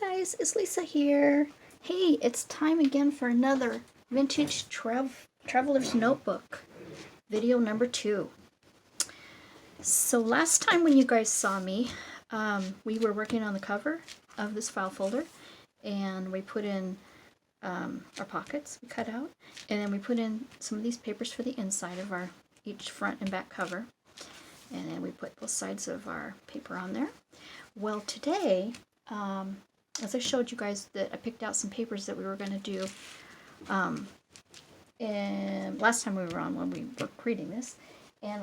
guys, it's Lisa here. Hey, it's time again for another vintage traveler's notebook video number 2. So last time when you guys saw me, we were working on the cover of this file folder, and we put in our pockets we cut out, and then we put in some of these papers for the inside of our each front and back cover, and then we put both sides of our paper on there. Well, today, as I showed you guys, that I picked out some papers that we were going to do and last time we were on when we were creating this, and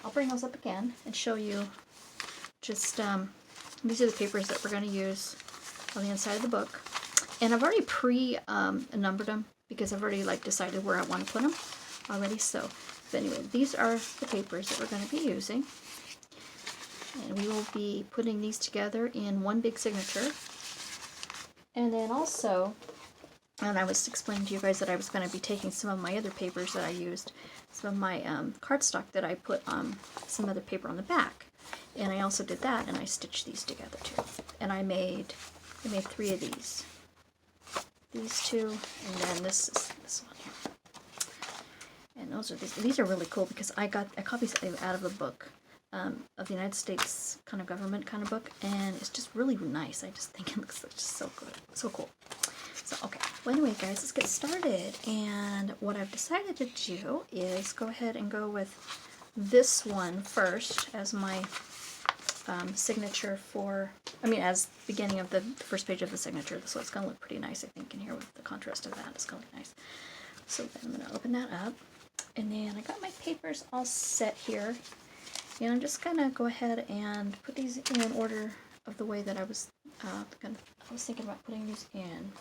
I'll bring those up again and show you just these are the papers that we're going to use on the inside of the book. And I've already pre-numbered them because I've already decided where I want to put them already. So, but anyway, these are the papers that we're going to be using. And we will be putting these together in one big signature. And then also, and I was explaining to you guys that I was going to be taking some of my other papers that I used, some of my cardstock that I put on some other paper on the back. And I also did that, and I stitched these together too. And I made 3 of these. These 2, and then this is this one here. And these are really cool because I got copies out of the book. Of the United States kind of government kind of book, and it's just really nice. I just think it looks just so good, so cool. So okay, well anyway guys, let's get started. And what I've decided to do is go ahead and go with this one first as my signature as beginning of the first page of the signature. So it's going to look pretty nice, I think, in here with the contrast of that. It's going to look nice. So then I'm going to open that up, and then I got my papers all set here. And I'm just gonna go ahead and put these in order of the way that I was thinking about putting these in.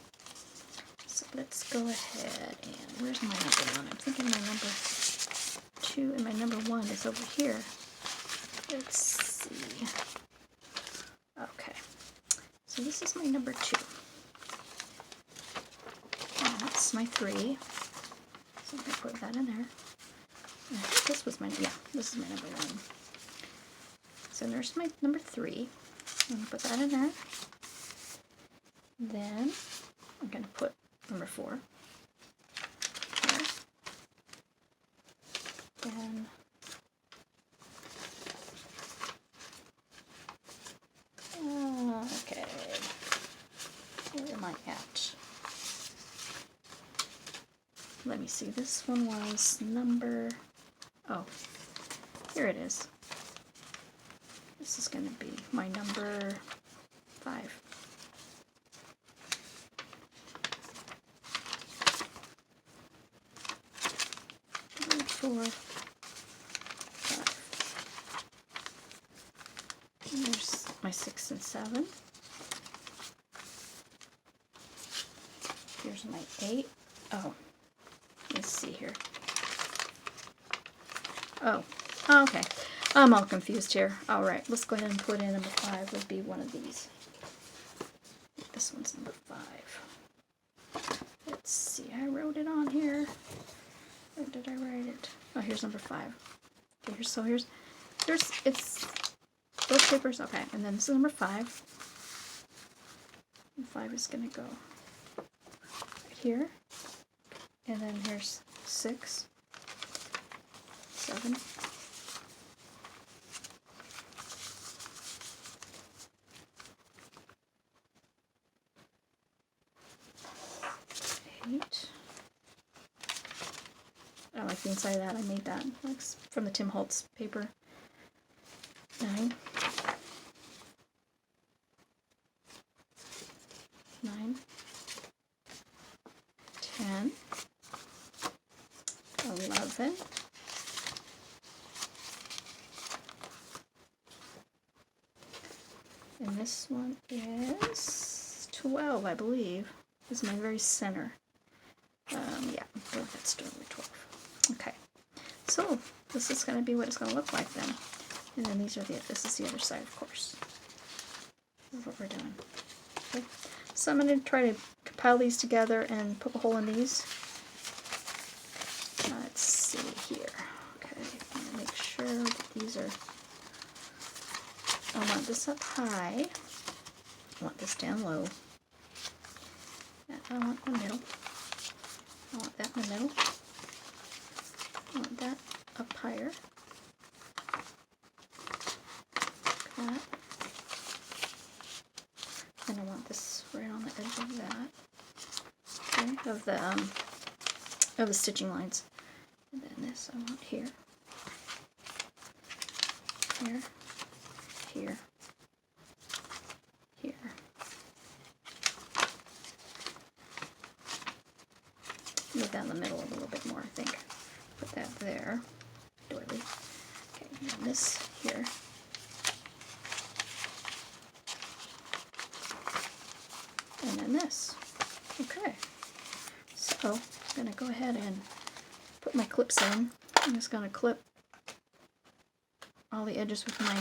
So let's go ahead and where's my number 1? I'm thinking my number 2 and my number 1 is over here. Let's see. Okay, so this is my number 2. And that's my 3. So I'm gonna put that in there. I think this was this is my number 1. So there's my number 3. I'm going to put that in there. Then I'm going to put number 4 here. Then okay, where am I at? Let me see, this one was number, oh, here it is. This is going to be my number 5. Number 4, 5. And there's my 6 and 7. Here's my 8. Oh, let's see here. Oh, okay. I'm all confused here. Alright, let's go ahead and put in number 5 would be one of these. This one's number 5. Let's see, I wrote it on here. Where did I write it? Oh, here's number 5. Okay, it's those papers, okay, and then this is number 5. And 5 is going to go right here. And then here's 6, 7, 8. I like the inside of that. I made that from the Tim Holtz paper. 9. 9. 10. 11. 'And this one is 12, I believe. This is my very center. Yeah, that's number 12. Okay, so this is going to be what it's going to look like then. And then this is the other side, of course. That's what we're doing. Okay, so I'm going to try to compile these together and poke a hole in these. Let's see here. Okay, I'm going to make sure that these are, I want this up high. I want this down low. I want the middle. I want that in the middle. I want that up higher. Like that. And I want this right on the edge of that. Okay, of the stitching lines. And then this I want here. Here. Here. Here. Move that in the middle a little bit more, I think. Put that there. Doily. Okay, and then this here. And then this. Okay. So I'm going to go ahead and put my clips in. I'm just going to clip all the edges with my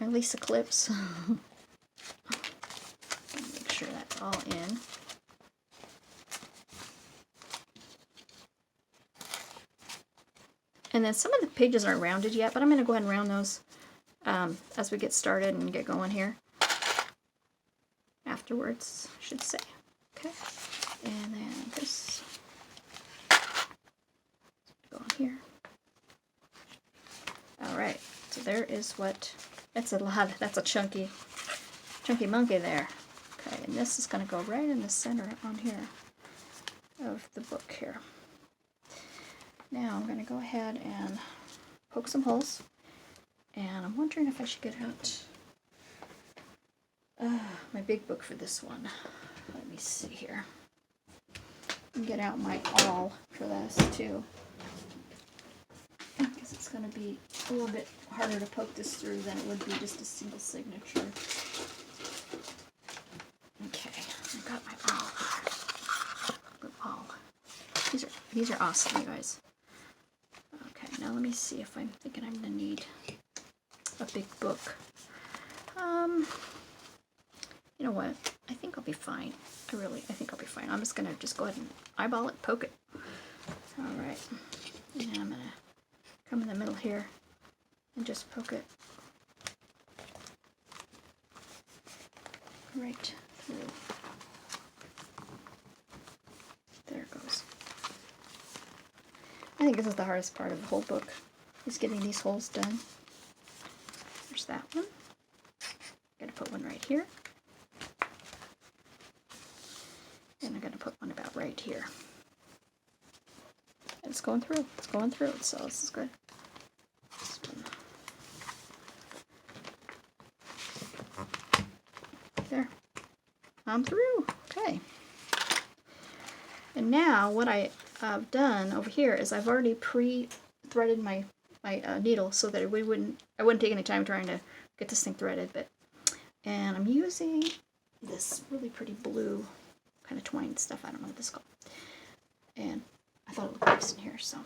Lisa clips. Make sure that's all in. And then some of the pages aren't rounded yet, but I'm going to go ahead and round those as we get started and get going here. Afterwards, I should say. Okay. And then this go on here. Alright, so there is what, that's a lot, that's a chunky monkey there. Okay, and this is going to go right in the center on here of the book here. Now I'm going to go ahead and poke some holes, and I'm wondering if I should get out my big book for this one. Let me see here. Get out my awl for this too, because it's going to be a little bit harder to poke this through than it would be just a single signature. Okay, I got my awl. Good awl. These are awesome, you guys. Okay, now let me see if I'm thinking I'm going to need a big book. You know what? I think I'll be fine. I think I'll be fine. I'm just going to go ahead and eyeball it, poke it. Alright. And I'm going to come in the middle here and just poke it right through. There it goes. I think this is the hardest part of the whole book, is getting these holes done. There's that one. Gotta put one right here. And I'm gonna put one about right here. And it's going through. It's going through. So this is good. There. I'm through. Okay. And now what I've done over here is I've already pre-threaded my needle so that I wouldn't take any time trying to get this thing threaded. And I'm using this really pretty blue kind of twine stuff. I don't know what this is called. And I thought it looked nice in here. So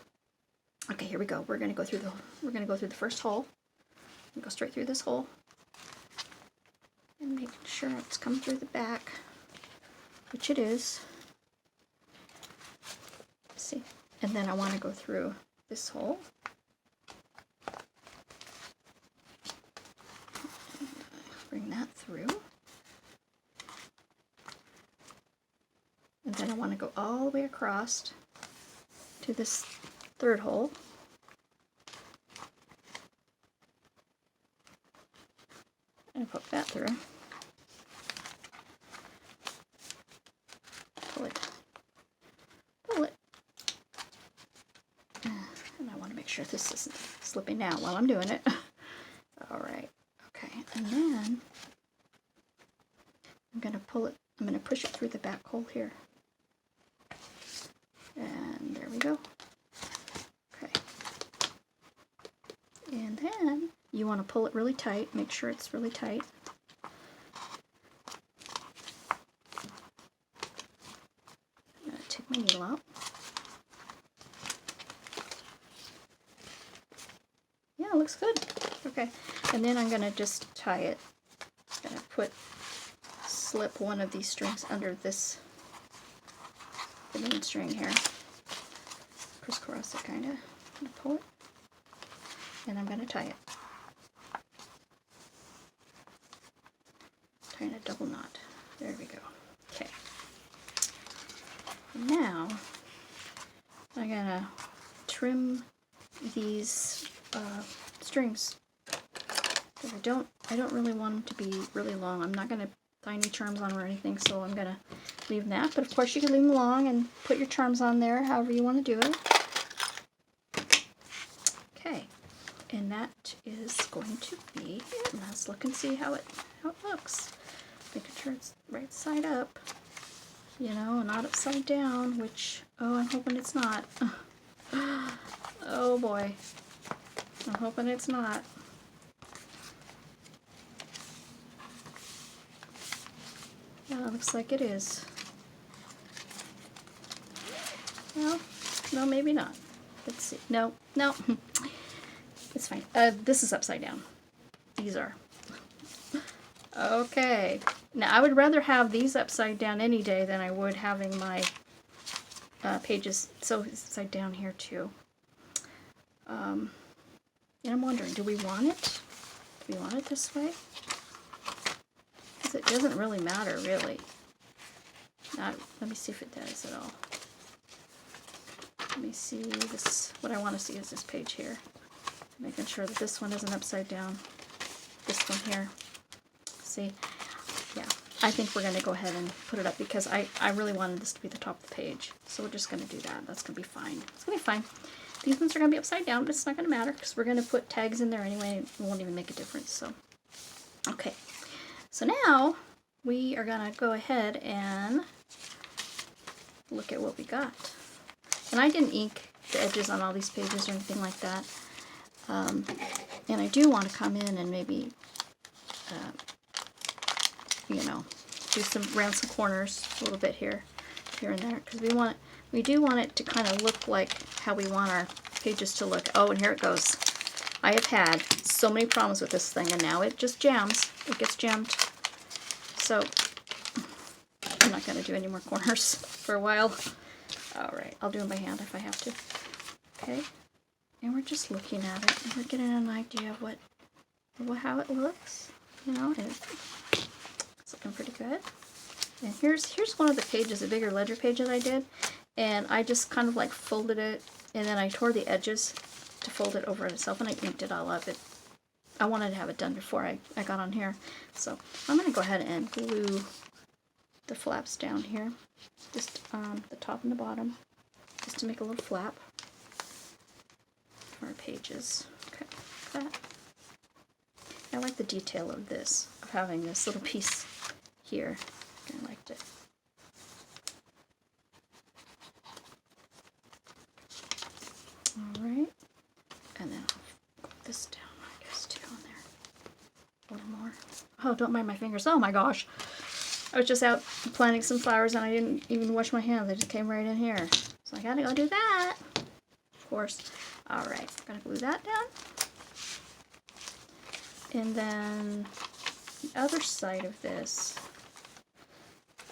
okay, here we go. We're gonna go through the first hole. Go straight through this hole. And making sure it's coming through the back, which it is. Let's see. And then I want to go through this hole. Bring that through. And then I want to go all the way across to this third hole. And poke that through. Pull it. Pull it. And I want to make sure this isn't slipping out while I'm doing it. Alright. Okay. And then I'm going to pull it. I'm going to push it through the back hole here. And there we go. Okay. And then you want to pull it really tight. Make sure it's really tight. I'm going to take my needle out. Yeah, it looks good. Okay. And then I'm going to just tie it. I'm going to slip one of these strings under this, the main string here. Crisscross it kind of. Pull it. And I'm going to tie it. Tying a double knot. There we go. Okay. Now, I'm gonna trim these strings. Because I don't really want them to be really long. I'm not gonna tie any charms on or anything, so I'm gonna leave that. But of course, you can leave them long and put your charms on there, however you want to do it. Okay, and that is going to be it. Let's look and see how it looks. Making sure it's right side up, you know, not upside down. Which, oh, I'm hoping it's not. Oh boy, I'm hoping it's not. Yeah, it looks like it is. Well, no, maybe not. Let's see. No, no. It's fine. This is upside down. These are. Okay. Now, I would rather have these upside down any day than I would having my pages so upside down here too. And I'm wondering, do we want it? Do we want it this way? Because it doesn't really matter, really. Let me see if it does at all. Let me see this. What I want to see is this page here. Making sure that this one isn't upside down. This one here. See? Yeah. I think we're going to go ahead and put it up because I really wanted this to be the top of the page. So we're just going to do that. That's going to be fine. It's going to be fine. These ones are going to be upside down, but it's not going to matter because we're going to put tags in there anyway. It won't even make a difference. So, okay. So now we are going to go ahead and look at what we got. And I didn't ink the edges on all these pages or anything like that. And I do want to come in and maybe, you know, do some round some corners a little bit here and there, because we do want it to kind of look like how we want our pages to look. Oh, and here it goes. I have had so many problems with this thing, and now it just jams. It gets jammed. So I'm not going to do any more corners for a while. All right, I'll do it by hand if I have to. Okay, and we're just looking at it, and we're getting an idea of how it looks. You know, it's looking pretty good. And here's one of the pages, a bigger ledger page that I did, and I just kind of like folded it, and then I tore the edges to fold it over itself, and I inked it all up. I wanted to have it done before I got on here, so I'm going to go ahead and glue the flaps down here, just on the top and the bottom, just to make a little flap for our pages. Okay, like that. I like the detail of this, of having this little piece here. I liked it. Alright, and then I'll put this down, I guess, too, on there. A little more. Oh, don't mind my fingers. Oh my gosh. I was just out planting some flowers and I didn't even wash my hands. They just came right in here. So I gotta go do that. Of course. Alright, I'm gonna glue that down. And then the other side of this,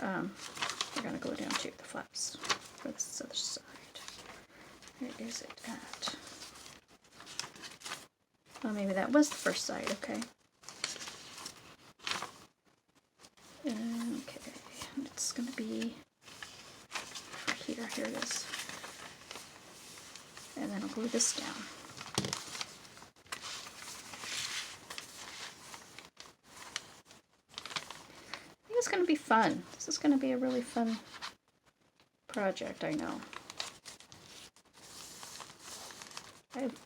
we're going to glue down too, the flaps for this other side. Where is it at? Oh, maybe that was the first side, okay. Okay, and it's going to be here, here it is. And then I'll glue this down. It's going to be fun. This is going to be a really fun project, I know.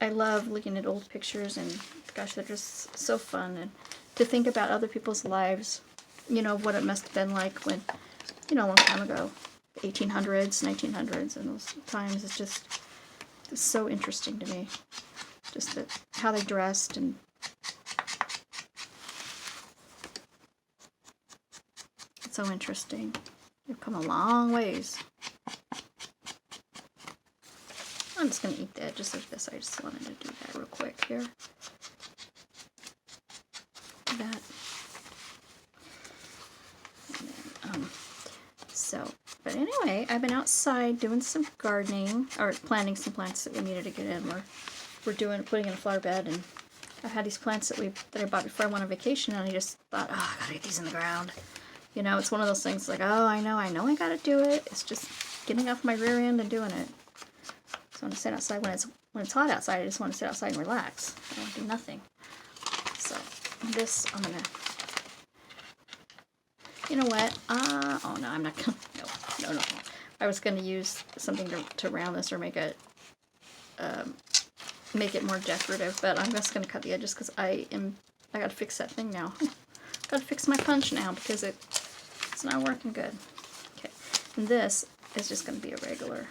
I love looking at old pictures, and gosh, they're just so fun. And to think about other people's lives, you know, what it must have been like when, you know, a long time ago, 1800s, 1900s, and those times, it's so interesting to me. Just how they dressed and so interesting. You've come a long ways. I'm just going to ink the edges of this. I just wanted to do that real quick here. That. And then, but anyway, I've been outside doing some gardening, or planting some plants that we needed to get in. We're putting in a flower bed, and I had these plants that I bought before I went on vacation, and I just thought, oh, I gotta get these in the ground. You know, it's one of those things like, oh, I know I gotta do it. It's just, getting off my rear end and doing it. So I want to sit outside when it's hot outside. I just want to sit outside and relax. I don't do nothing. So this I'm gonna. You know what? Oh no, I'm not gonna. No. I was gonna use something to round this or make it more decorative, but I'm just gonna cut the edges because I gotta fix that thing now. Gotta fix my punch now because it's not working good. Okay, and this is just gonna be a regular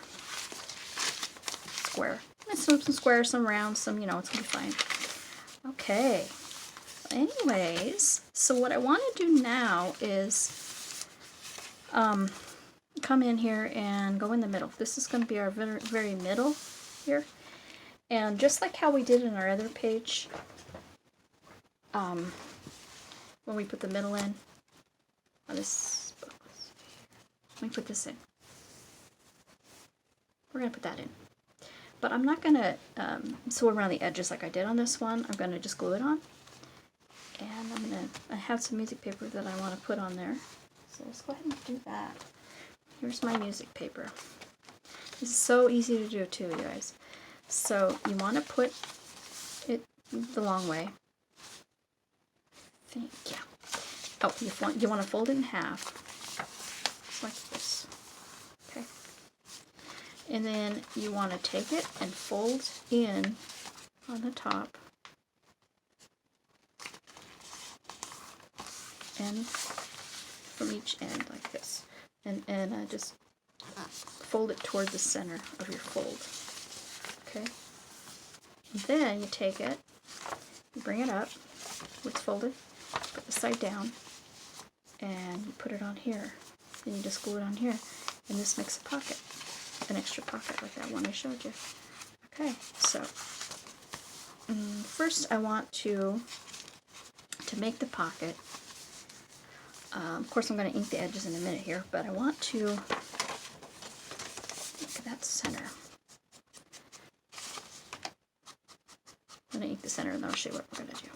square. Some squares, some rounds, some, you know, it's gonna be fine. Okay. Anyways, so what I want to do now is come in here and go in the middle. This is going to be our very, very middle here. And just like how we did in our other page, when we put the middle in on this book, let me put this in. We're going to put that in. But I'm not going to sew around the edges like I did on this one. I'm going to just glue it on. And I have some music paper that I want to put on there. So let's go ahead and do that. Here's my music paper. This is so easy to do too, you guys. So you want to put it the long way. Yeah. Oh, you want to fold it in half. Just like this. Okay. And then you want to take it and fold in on the top. And from each end like this, and just fold it toward the center of your fold. Okay. And then you take it, you bring it up, it's folded, put the side down, and you put it on here. Then you just glue it on here, and this makes a pocket, an extra pocket like that one I showed you. Okay. So first I want to make the pocket. Of course, I'm going to ink the edges in a minute here, but I want to look at that center. I'm going to ink the center, and then I'll show you what we're going to do.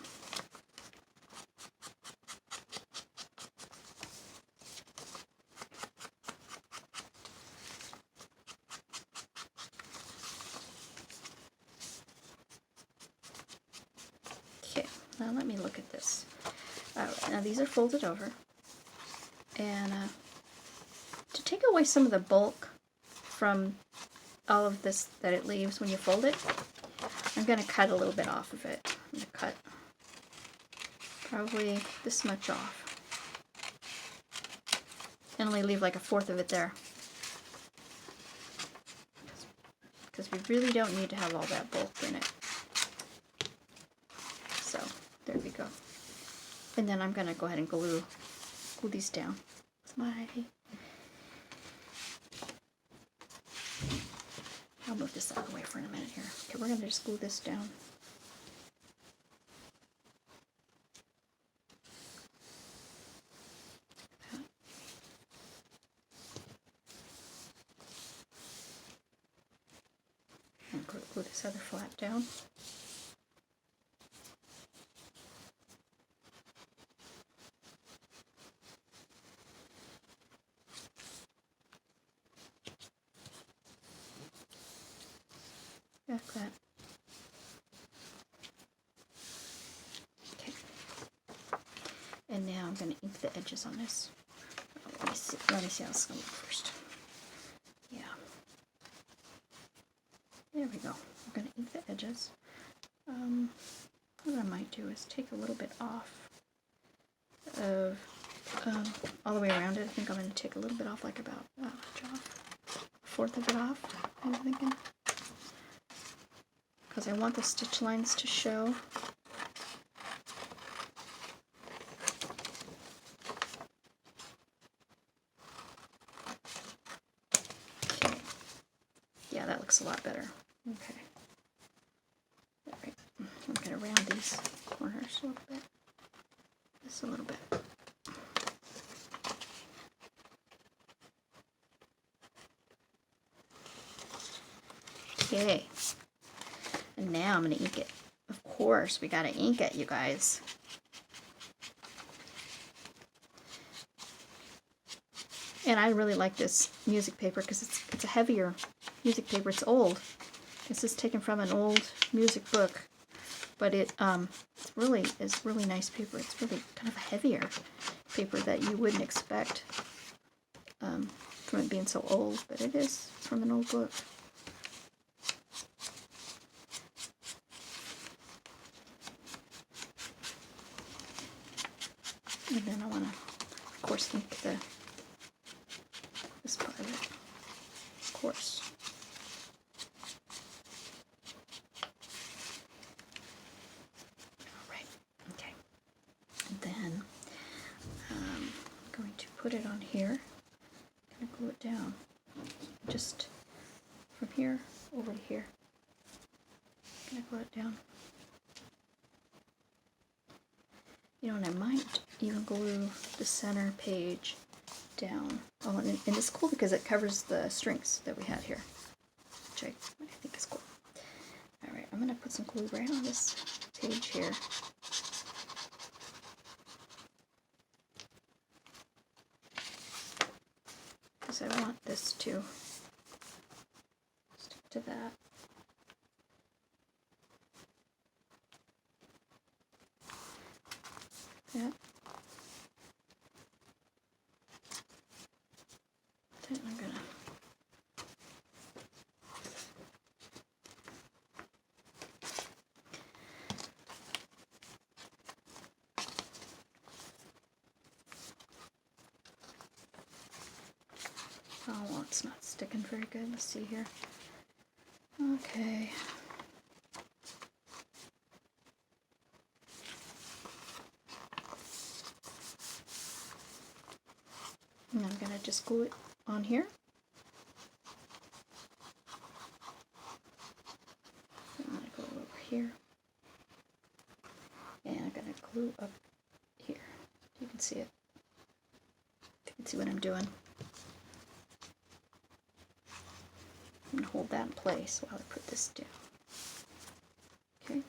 Okay, now let me look at this. Now these are folded over. And to take away some of the bulk from all of this that it leaves when you fold it, I'm going to cut a little bit off of it. I'm going to cut probably this much off. And only leave like a fourth of it there. Because we really don't need to have all that bulk in it. So, there we go. And then I'm going to go ahead and glue these down. I'll move this out of the way for a minute here. Okay, we're going to just glue this down. And glue this other flap down. Like that. Okay. And now I'm going to ink the edges on this. Let me see how it's going to look first. Yeah. There we go. I'm going to ink the edges. What I might do is take a little bit off of all the way around it. I think I'm going to take a little bit off, like about a fourth of it off, I'm thinking. Because I want the stitch lines to show. Okay. Yeah, that looks a lot better. Okay. All right. I'm going to round these corners a little bit. Just a little bit. Okay. And now I'm going to ink it. Of course, we got to ink it, you guys. And I really like this music paper because it's a heavier music paper. It's old. This is taken from an old music book, but it's really nice paper. It's really kind of a heavier paper that you wouldn't expect from it being so old, but it is from an old book. And then I want to, of course, ink this part of it, of course. All right, okay. And then I'm going to put it on here. I'm going to glue it down, just from here over to here. I'm going to glue it down. You know, and I might even glue the center page down. Oh, and it's cool because it covers the strings that we had here, which I think is cool. Alright, I'm going to put some glue right on this page here. Because I want this to stick to that. Yeah. Then I'm gonna oh, well, it's not sticking very good. Let's see here. Okay. And I'm going to just glue it on here. I'm going to go over here. And I'm going to glue up here. You can see it. You can see what I'm doing. I'm going to hold that in place while I put this down. Okay.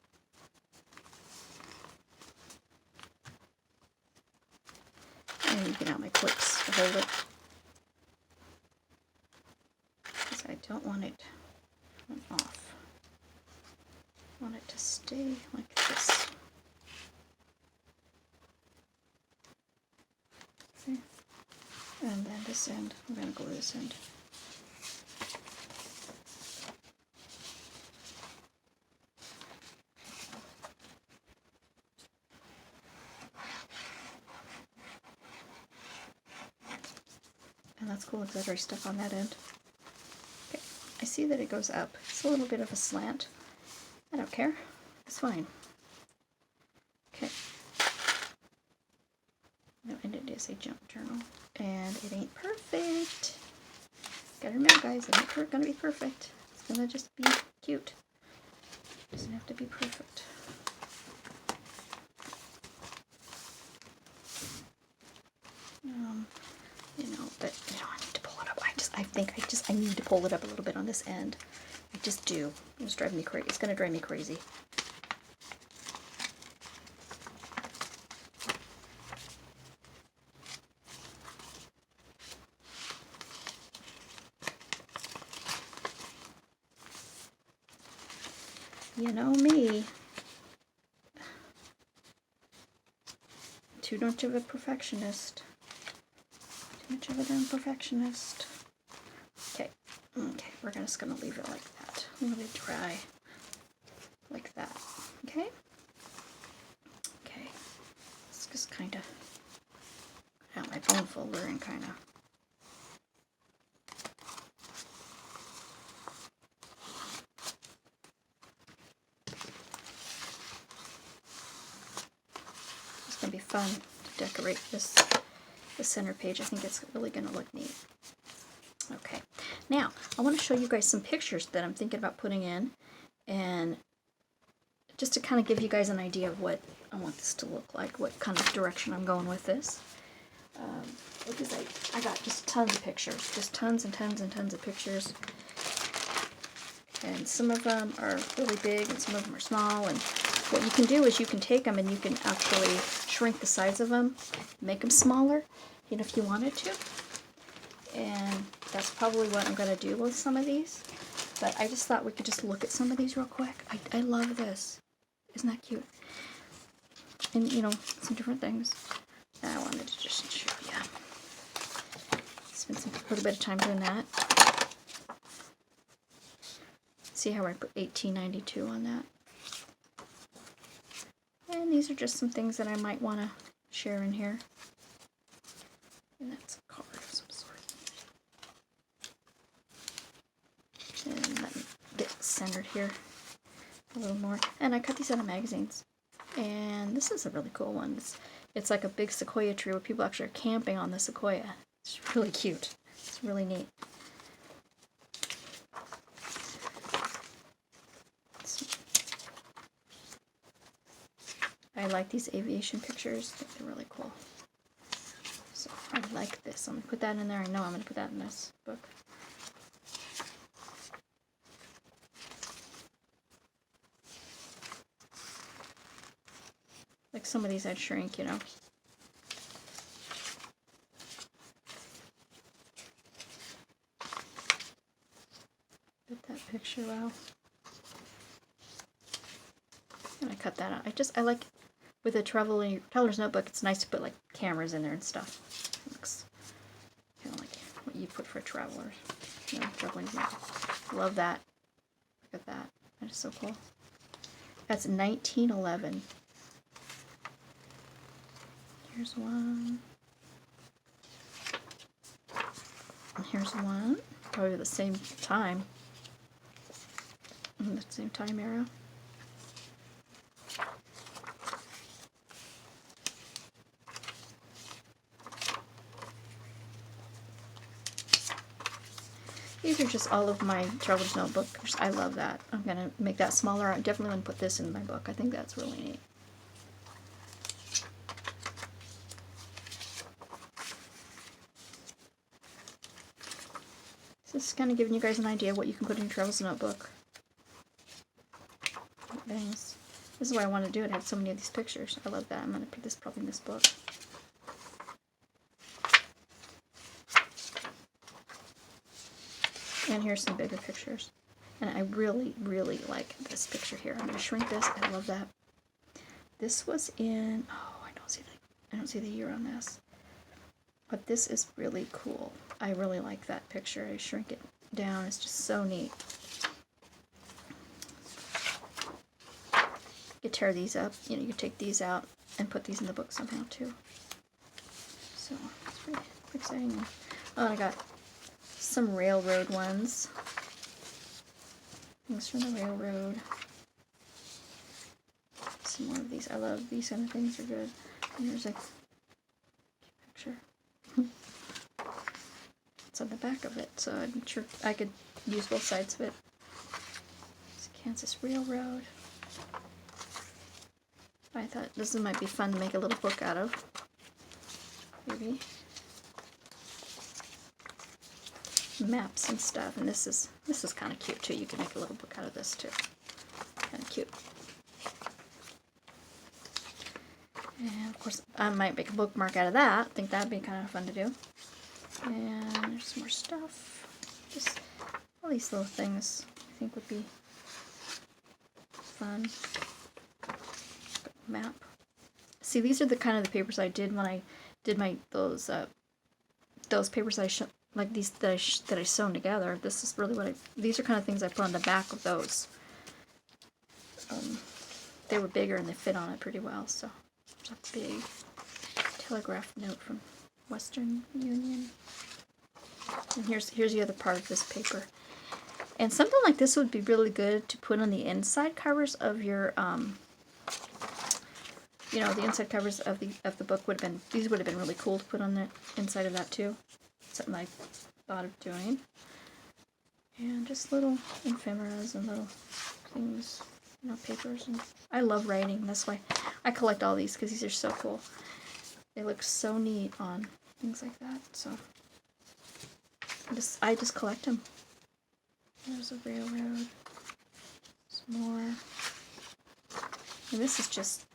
And you get out my clips to hold it. Because I don't want it off. I want it to stay like this. Okay. And then this end, I'm going to glue this end. And that's cool because I've already stuck on that end. Okay, I see that it goes up. It's a little bit of a slant. I don't care. It's fine. Okay. No, and it is a junk journal. And it ain't perfect. Gotta remember, guys, it ain't gonna be perfect. It's gonna just be cute. It doesn't have to be perfect. You know, but you know, I need to pull it up. I need to pull it up a little bit on this end. I just do. It's driving me crazy. It's gonna drive me crazy. You know me. Too much of a perfectionist. Too much of a damn perfectionist. Okay. Okay, we're just gonna leave it like that. Let it dry. Like that. Okay? Okay. Let's just kinda get out my bone folder and kinda be fun to decorate this center page. I think it's really going to look neat. Okay, now I want to show you guys some pictures that I'm thinking about putting in, and just to kind of give you guys an idea of what I want this to look like, what kind of direction I'm going with this. Because I got just tons of pictures, just tons and tons and tons of pictures. And some of them are really big and some of them are small, and what you can do is you can take them and you can actually shrink the size of them, make them smaller, you know, if you wanted to. And that's probably what I'm going to do with some of these. But I just thought we could just look at some of these real quick. I love this. Isn't that cute? And, you know, some different things that I wanted to just show you. Spend a little bit of time doing that. See how I put 1892 on that. And these are just some things that I might want to share in here. And that's a card of some sort. And let me get centered here a little more. And I cut these out of magazines. And this is a really cool one. It's like a big sequoia tree where people actually are camping on the sequoia. It's really cute. It's really neat. I like these aviation pictures. I think they're really cool. So I like this. I'm going to put that in there. I know I'm going to put that in this book. Like some of these I'd shrink, you know. Put that picture out. And I cut that out. I like, with a traveler's notebook, it's nice to put like cameras in there and stuff. It looks kind of like what you put for a traveler. You know, traveling notebook. Love that. Look at that. That is so cool. That's 1911. Here's one. And here's one. Probably the same time. In the same time era. These are just all of my traveler's notebooks. I love that. I'm going to make that smaller. I definitely want to put this in my book. I think that's really neat. This is kind of giving you guys an idea of what you can put in your traveler's notebook. Things. This is why I want to do it. I have so many of these pictures. I love that. I'm going to put this probably in this book. And here's some bigger pictures. And I really, really like this picture here. I'm going to shrink this. I love that. This was in, oh, I don't see the year on this. But this is really cool. I really like that picture. I shrink it down. It's just so neat. You could tear these up. You know, you could take these out and put these in the book somehow too. So it's pretty exciting. Oh, I got some railroad ones. Things from the railroad. Some more of these. I love these kind of things. They're good. And here's a picture. It's on the back of it, so I'm sure I could use both sides of it. It's Kansas Railroad. I thought this might be fun to make a little book out of. Maybe. Maps and stuff, and this is kind of cute too. You can make a little book out of this too. Kind of cute. And of course, I might make a bookmark out of that. I think that'd be kind of fun to do. And there's some more stuff. Just all these little things I think would be fun. Map. See, these are the kind of the papers I did when I did my those papers like these that I sewn together. This is really what these are kind of things I put on the back of those. They were bigger and they fit on it pretty well. So there's a big telegraph note from Western Union. And here's the other part of this paper. And something like this would be really good to put on the inside covers of your you know, the inside covers of the book would have been, these would have been really cool to put on the inside of that too. Something I thought of doing. And just little ephemeras and little things, you know, papers. And I love writing. That's why I collect all these, because these are so cool. They look so neat on things like that. So I just collect them. There's a railroad. Some more. And this is just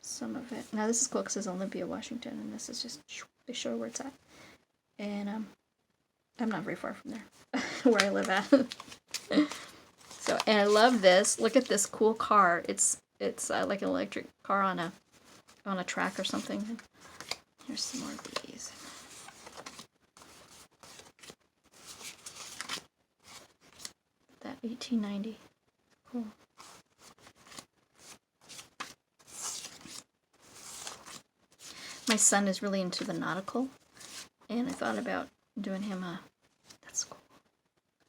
some of it. Now this is cool because it's Olympia, Washington, and this is just, they show where it's at. And I'm not very far from there, where I live at. So, and I love this. Look at this cool car. It's like an electric car on a track or something. Here's some more of these. That 1890. Cool. My son is really into the nautical, and I thought about doing him a, that's cool,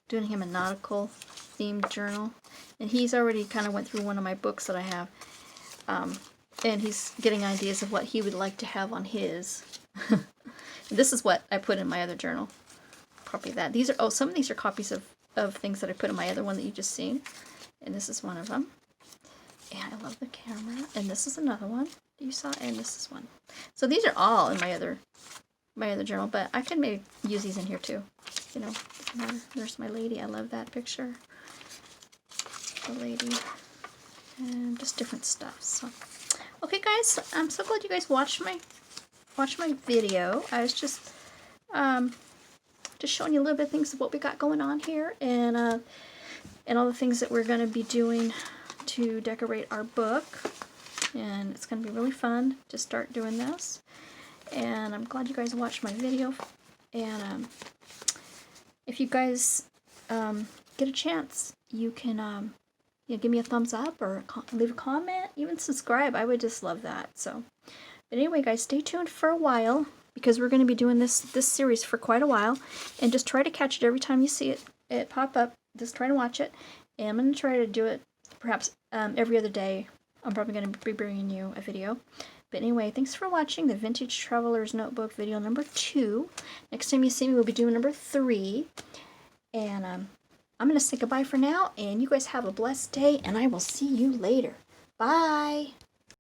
doing him a nautical themed journal. And he's already kind of went through one of my books that I have, and he's getting ideas of what he would like to have on his. This is what I put in my other journal. Probably that. These are, oh, some of these are copies of things that I put in my other one that you just seen. And this is one of them. And I love the camera. And this is another one that you saw. And this is one. So these are all in my other journal. But I could maybe use these in here too. You know, doesn't matter. There's my lady. I love that picture. The lady. And just different stuff. So, okay, guys. I'm so glad you guys watched my video. I was just showing you a little bit of things of what we got going on here, and all the things that we're going to be doing to decorate our book. And it's going to be really fun to start doing this. And I'm glad you guys watched my video. And if you guys get a chance, you can give me a thumbs up or leave a comment, even subscribe. I would just love that. So, but anyway, guys, stay tuned for a while, because we're going to be doing this series for quite a while. And just try to catch it every time you see it pop up. Just try to watch it. And I'm going to try to do it perhaps every other day. I'm probably going to be bringing you a video. But anyway, thanks for watching the Vintage Traveler's Notebook video number 2. Next time you see me, we'll be doing number 3. And I'm going to say goodbye for now. And you guys have a blessed day. And I will see you later. Bye.